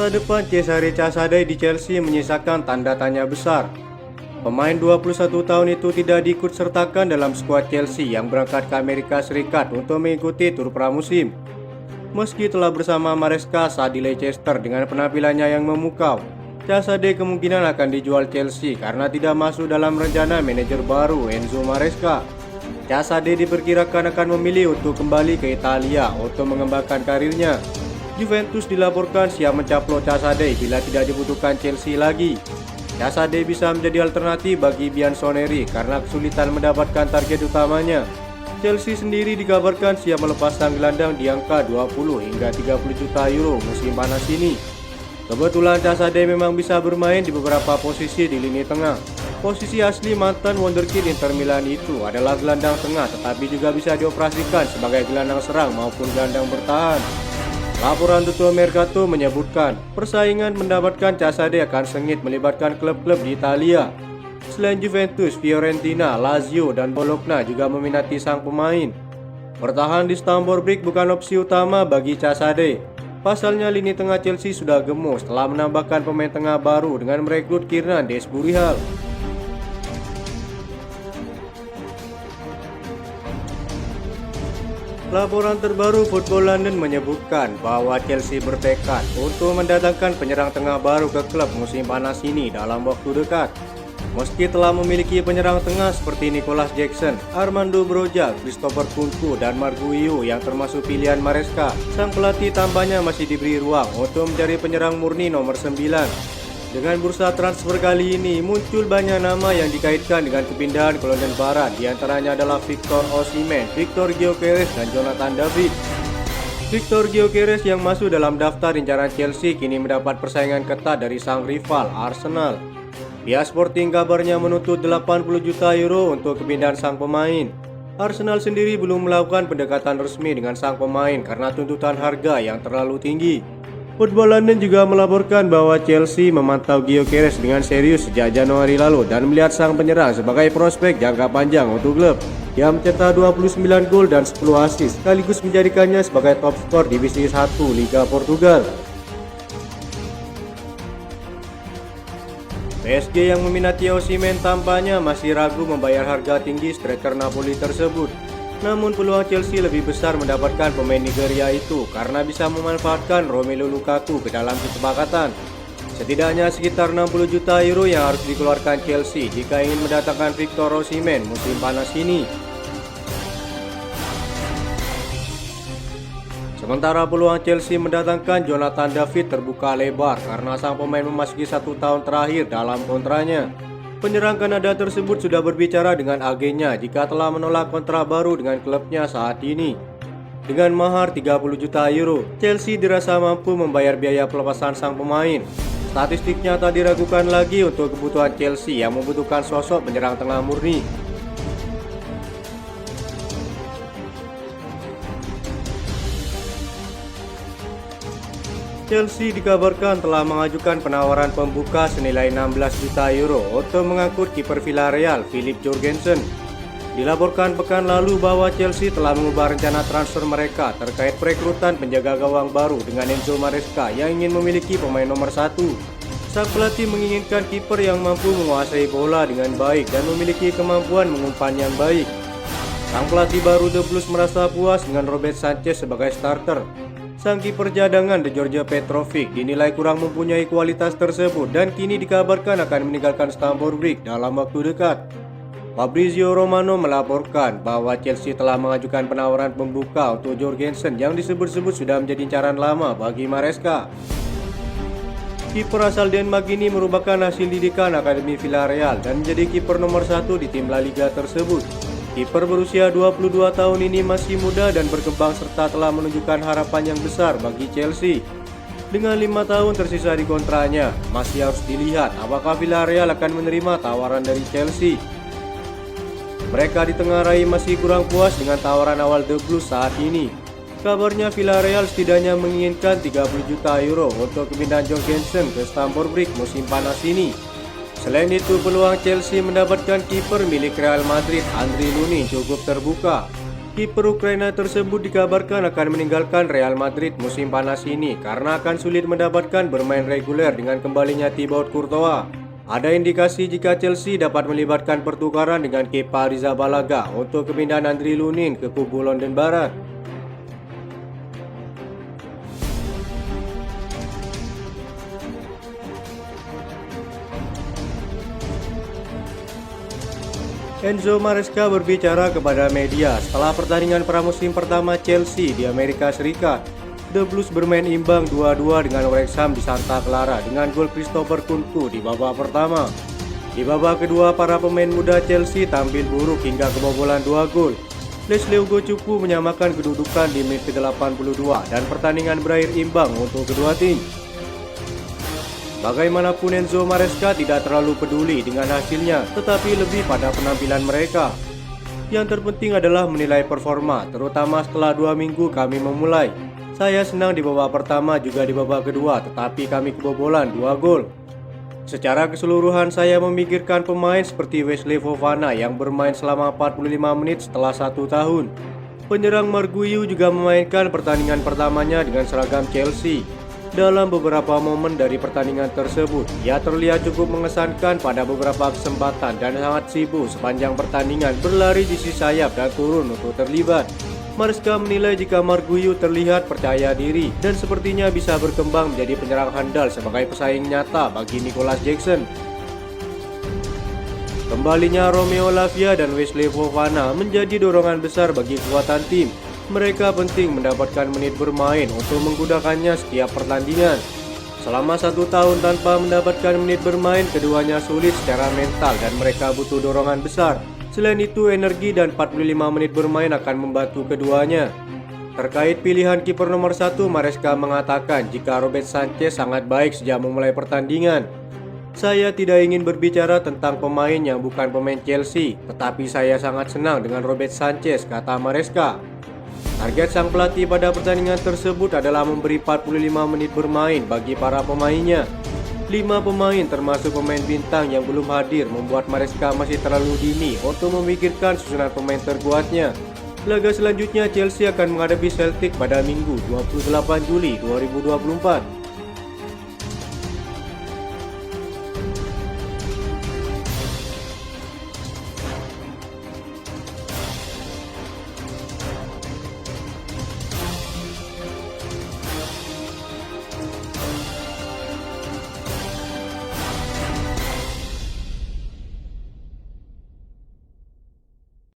Masa depan Cesare Casadei di Chelsea menyisakan tanda tanya besar. Pemain 21 tahun itu tidak diikutsertakan dalam skuad Chelsea yang berangkat ke Amerika Serikat untuk mengikuti tur pramusim. Meski telah bersama Maresca saat di Leicester dengan penampilannya yang memukau, Casadei kemungkinan akan dijual Chelsea karena tidak masuk dalam rencana manajer baru Enzo Maresca. Casadei diperkirakan akan memilih untuk kembali ke Italia untuk mengembangkan karirnya. Juventus dilaporkan siap mencaplo Casadei bila tidak dibutuhkan Chelsea lagi. Casadei bisa menjadi alternatif bagi Bianconeri karena kesulitan mendapatkan target utamanya. Chelsea sendiri dikabarkan siap melepas sang gelandang di angka 20 hingga 30 juta euro musim panas ini. Kebetulan Casadei memang bisa bermain di beberapa posisi di lini tengah. Posisi asli mantan wonderkid Inter Milan itu adalah gelandang tengah, tetapi juga bisa dioperasikan sebagai gelandang serang maupun gelandang bertahan. Laporan Tutto Mercato menyebutkan persaingan mendapatkan Casadei akan sengit melibatkan klub-klub di Italia. Selain Juventus, Fiorentina, Lazio, dan Bologna juga meminati sang pemain. Bertahan di Stamford Bridge bukan opsi utama bagi Casadei. Pasalnya lini tengah Chelsea sudah gemuk setelah menambahkan pemain tengah baru dengan merekrut Kiernan Desburial. Laporan terbaru Football London menyebutkan bahwa Chelsea bertekad untuk mendatangkan penyerang tengah baru ke klub musim panas ini dalam waktu dekat. Meski telah memiliki penyerang tengah seperti Nicolas Jackson, Armando Broja, Christopher Nkunku, dan Marguinhos yang termasuk pilihan Maresca, sang pelatih tampaknya masih diberi ruang untuk mencari penyerang murni nomor 9. Dengan bursa transfer kali ini, muncul banyak nama yang dikaitkan dengan kepindahan ke London Barat. Di antaranya adalah Victor Osimhen, Victor Gyökeres, dan Jonathan David. Victor Gyökeres yang masuk dalam daftar incaran Chelsea kini mendapat persaingan ketat dari sang rival Arsenal. Pihak Sporting kabarnya menuntut 80 juta euro untuk kepindahan sang pemain. Arsenal sendiri belum melakukan pendekatan resmi dengan sang pemain karena tuntutan harga yang terlalu tinggi. Football London juga melaporkan bahwa Chelsea memantau Gyökeres dengan serius sejak Januari lalu dan melihat sang penyerang sebagai prospek jangka panjang untuk klub. Dia mencetak 29 gol dan 10 assist, sekaligus menjadikannya sebagai top skor divisi 1 Liga Portugal. PSG yang meminati Osimhen tampaknya masih ragu membayar harga tinggi striker Napoli tersebut. Namun peluang Chelsea lebih besar mendapatkan pemain Nigeria itu karena bisa memanfaatkan Romelu Lukaku ke dalam kesepakatan. Setidaknya sekitar 60 juta euro yang harus dikeluarkan Chelsea jika ingin mendatangkan Victor Osimhen musim panas ini. Sementara peluang Chelsea mendatangkan Jonathan David terbuka lebar karena sang pemain memasuki 1 tahun terakhir dalam kontraknya. Penyerang Kanada tersebut sudah berbicara dengan agennya jika telah menolak kontrak baru dengan klubnya saat ini. Dengan mahar 30 juta euro, Chelsea dirasa mampu membayar biaya pelepasan sang pemain. Statistiknya tak diragukan lagi untuk kebutuhan Chelsea yang membutuhkan sosok penyerang tengah murni. Chelsea dikabarkan telah mengajukan penawaran pembuka senilai 16 juta euro untuk mengangkut kiper Villarreal Philip Jorgensen. Dilaporkan pekan lalu bahwa Chelsea telah mengubah rencana transfer mereka terkait perekrutan penjaga gawang baru dengan Enzo Maresca yang ingin memiliki pemain nomor 1. Sang pelatih menginginkan kiper yang mampu menguasai bola dengan baik dan memiliki kemampuan mengumpan yang baik. Sang pelatih baru The Blues merasa puas dengan Robert Sanchez sebagai starter. Sang kiper cadangan Đorđe Petrovic dinilai kurang mempunyai kualitas tersebut dan kini dikabarkan akan meninggalkan Stamford Bridge dalam waktu dekat. Fabrizio Romano melaporkan bahwa Chelsea telah mengajukan penawaran pembuka untuk Jorgensen yang disebut-sebut sudah menjadi incaran lama bagi Maresca. Kiper asal Denmark ini merupakan hasil didikan Akademi Villarreal dan menjadi kiper nomor 1 di tim La Liga tersebut. Kiper berusia 22 tahun ini masih muda dan berkembang serta telah menunjukkan harapan yang besar bagi Chelsea. Dengan 5 tahun tersisa di kontraknya, masih harus dilihat apakah Villarreal akan menerima tawaran dari Chelsea. Mereka ditengarai masih kurang puas dengan tawaran awal The Blues saat ini. Kabarnya Villarreal setidaknya menginginkan 30 juta euro untuk kepindahan Jorgensen ke Stamford Bridge musim panas ini. Selain itu, peluang Chelsea mendapatkan kiper milik Real Madrid Andriy Lunin cukup terbuka. Kiper Ukraina tersebut dikabarkan akan meninggalkan Real Madrid musim panas ini karena akan sulit mendapatkan bermain reguler dengan kembalinya Thibaut Courtois. Ada indikasi jika Chelsea dapat melibatkan pertukaran dengan Kepa Arrizabalaga untuk kepindahan Andriy Lunin ke kubu London Barat. Enzo Maresca berbicara kepada media setelah pertandingan pramusim pertama Chelsea di Amerika Serikat. The Blues bermain imbang 2-2 dengan Wrexham di Santa Clara dengan gol Christopher Kunku di babak pertama. Di babak kedua, para pemain muda Chelsea tampil buruk hingga kebobolan 2 gol. Leslie Ugochukwu menyamakan kedudukan di menit ke-82 dan pertandingan berakhir imbang untuk kedua tim. Bagaimanapun, Enzo Maresca tidak terlalu peduli dengan hasilnya, tetapi lebih pada penampilan mereka. Yang terpenting adalah menilai performa, terutama setelah 2 minggu kami memulai. Saya senang di babak pertama juga di babak kedua, tetapi kami kebobolan 2 gol. Secara keseluruhan saya memikirkan pemain seperti Wesley Fofana yang bermain selama 45 menit setelah 1 tahun. Penyerang Marguiu juga memainkan pertandingan pertamanya dengan seragam Chelsea. Dalam beberapa momen dari pertandingan tersebut, ia terlihat cukup mengesankan pada beberapa kesempatan dan sangat sibuk sepanjang pertandingan berlari di sisi sayap dan turun untuk terlibat. Maresca menilai jika Marguiu terlihat percaya diri dan sepertinya bisa berkembang menjadi penyerang handal sebagai pesaing nyata bagi Nicolas Jackson. Kembalinya Romeo Lavia dan Wesley Fofana menjadi dorongan besar bagi kekuatan tim. Mereka penting mendapatkan menit bermain untuk menggunakannya setiap pertandingan. Selama 1 tahun tanpa mendapatkan menit bermain, keduanya sulit secara mental dan mereka butuh dorongan besar. Selain itu, energi dan 45 menit bermain akan membantu keduanya. Terkait pilihan kiper nomor 1, Maresca mengatakan jika Robert Sanchez sangat baik sejak memulai pertandingan. Saya tidak ingin berbicara tentang pemain yang bukan pemain Chelsea, tetapi saya sangat senang dengan Robert Sanchez, kata Maresca. Target sang pelatih pada pertandingan tersebut adalah memberi 45 menit bermain bagi para pemainnya. 5 pemain termasuk pemain bintang yang belum hadir membuat Maresca masih terlalu dini untuk memikirkan susunan pemain terkuatnya. Laga selanjutnya Chelsea akan menghadapi Celtic pada Minggu 28 Juli 2024.